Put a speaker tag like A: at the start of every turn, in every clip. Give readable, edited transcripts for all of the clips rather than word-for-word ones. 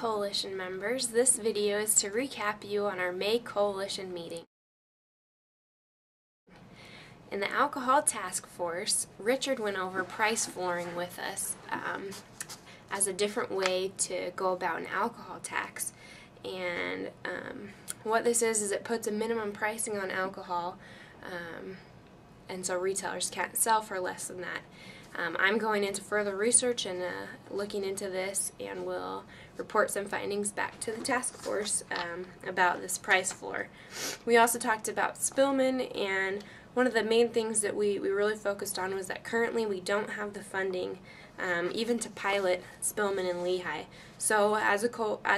A: Coalition members, this video is to recap you on our May Coalition meeting. In the Alcohol Task Force, Richard went over price flooring with us as a different way to go about an alcohol tax. And what this is it puts a minimum pricing on alcohol, and so retailers can't sell for less than that. I'm going into further research and looking into this, and will report some findings back to the task force about this price floor. We also talked about Spillman, and one of the main things that we really focused on was that currently we don't have the funding even to pilot Spillman and Lehigh. So as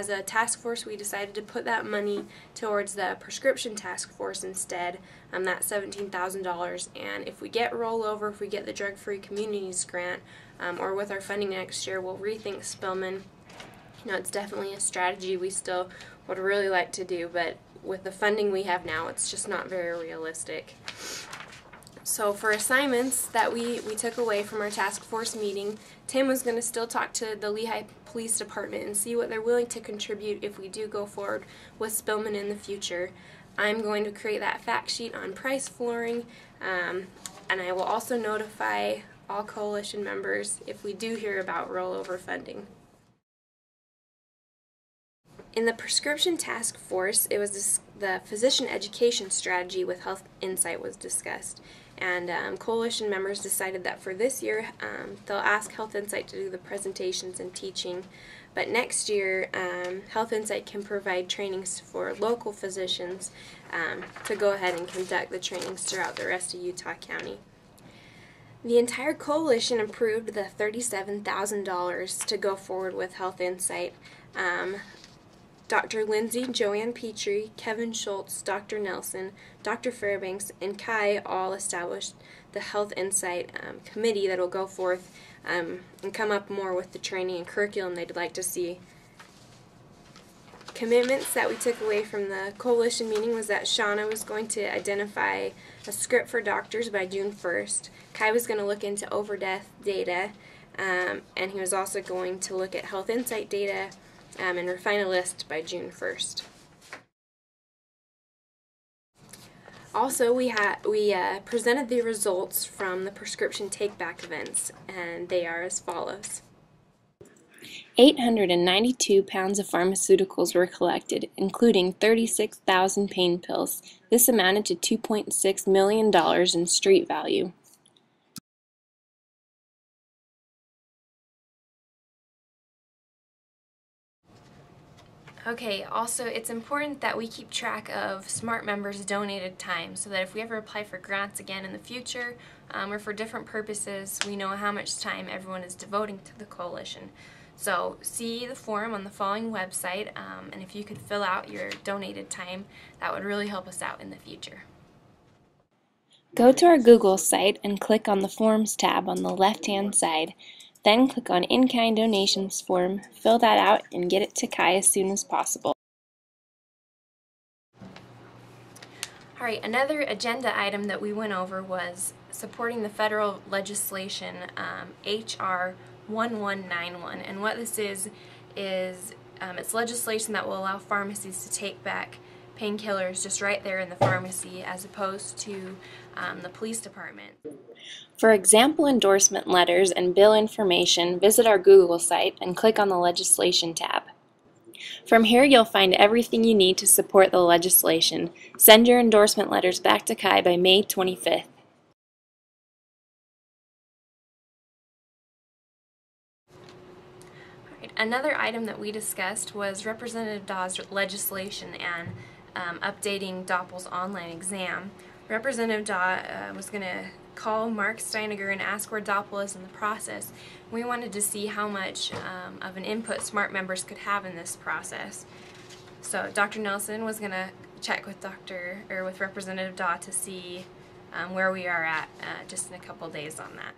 A: a task force, we decided to put that money towards the prescription task force instead, that $17,000. And if we get rollover, if we get the Drug-Free Communities grant, or with our funding next year, we'll rethink Spillman. You know, it's definitely a strategy we still would really like to do, but with the funding we have now, it's just not very realistic. So for assignments that we took away from our task force meeting, Tim was going to still talk to the Lehigh Police Department and see what they're willing to contribute if we do go forward with Spillman in the future. I'm going to create that fact sheet on price flooring, and I will also notify all coalition members if we do hear about rollover funding. In the prescription task force, it was the physician education strategy with Health Insight was discussed, and coalition members decided that for this year they'll ask Health Insight to do the presentations and teaching, but next year Health Insight can provide trainings for local physicians to go ahead and conduct the trainings throughout the rest of Utah County. The entire coalition approved the $37,000 to go forward with Health Insight. Dr. Lindsay, Joanne Petrie, Kevin Schultz, Dr. Nelson, Dr. Fairbanks, and Kai all established the Health Insight committee that will go forth and come up more with the training and curriculum they'd like to see. Commitments that we took away from the coalition meeting was that Shauna was going to identify a script for doctors by June 1st. Kai was going to look into over-death data, and he was also going to look at Health Insight data and refine a list by June 1st. Also, we presented the results from the prescription take-back events, and they are as follows. 892 pounds of pharmaceuticals were collected, including 36,000 pain pills. This amounted to $2.6 million in street value. Okay, also it's important that we keep track of SMART members' donated time so that if we ever apply for grants again in the future or for different purposes, we know how much time everyone is devoting to the coalition. So see the form on the following website, and if you could fill out your donated time, that would really help us out in the future. Go to our Google site and click on the Forms tab on the left-hand side. Then click on InKind Donations form, fill that out, and get it to Kai as soon as possible. Alright, another agenda item that we went over was supporting the federal legislation, HR 1191. And what this is it's legislation that will allow pharmacies to take back painkillers just right there in the pharmacy as opposed to the police department. For example endorsement letters and bill information, visit our Google site and click on the Legislation tab. From here you'll find everything you need to support the legislation. Send your endorsement letters back to Kai by May 25th. Another item that we discussed was Representative Dawes' legislation and updating Doppel's online exam. Representative Daw was going to call Mark Steiniger and ask where Doppel is in the process. We wanted to see how much of an input SMART members could have in this process. So Dr. Nelson was going to check with Representative Daw to see where we are at just in a couple days on that.